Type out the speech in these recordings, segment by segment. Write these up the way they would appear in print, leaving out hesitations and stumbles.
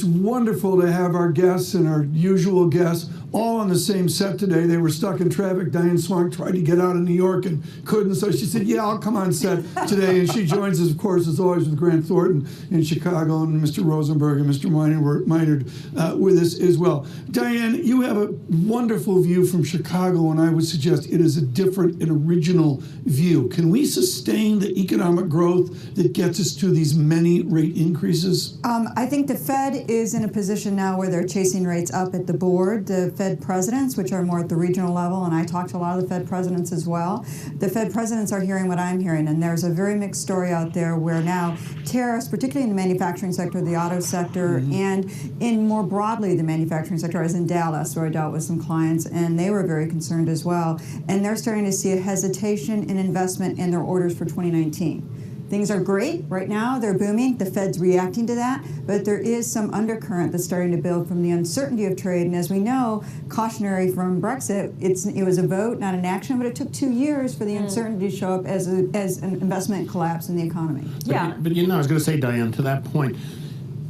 wonderful to have our guests and our usual guests all on the same set today. They were stuck in traffic. Diane Swonk tried to get out of New York and couldn't, so she said, yeah, I'll come on set today. And she joins us, of course, as always, with Grant Thornton in Chicago, and Mr. Rosenberg and Mr. Meinert with us as well. Diane, you have a wonderful view from Chicago, and I would suggest it is a different and original view. Can we sustain the economic growth that gets us to these many rate increases? I think the Fed is in a position now where they're chasing rates up at the board. The Fed presidents, which are more at the regional level, and I talk to a lot of the Fed presidents as well, the Fed presidents are hearing what I'm hearing, and there's a very mixed story out there where now tariffs, particularly in the manufacturing sector, the auto sector, and in more broadly the manufacturing sector. I was in Dallas where I dealt with some clients, and they were very concerned as well, and they're starting to see a hesitation in investment in their orders for 2019. Things are great right now, they're booming, the Fed's reacting to that, but there is some undercurrent that's starting to build from the uncertainty of trade, and as we know, cautionary from Brexit, it was a vote, not an action, but it took 2 years for the uncertainty to show up as an investment collapse in the economy. But you know, I was going to say, Diane, to that point,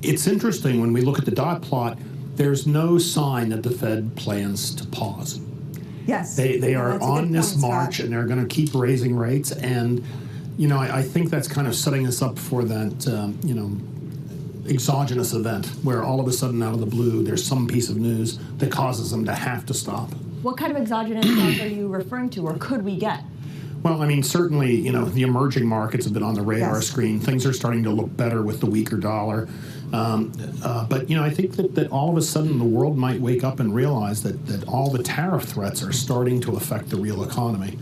it's interesting when we look at the dot plot, there's no sign that the Fed plans to pause. Yes. They are on this march, Scott. and they're going to keep raising rates, and you know, I think that's kind of setting us up for that, you know, exogenous event where all of a sudden, out of the blue, there's some piece of news that causes them to have to stop. What kind of exogenous event are you referring to, or could we get? Well, I mean, certainly, you know, the emerging markets have been on the radar screen. Things are starting to look better with the weaker dollar. But, you know, I think that all of a sudden the world might wake up and realize that all the tariff threats are starting to affect the real economy.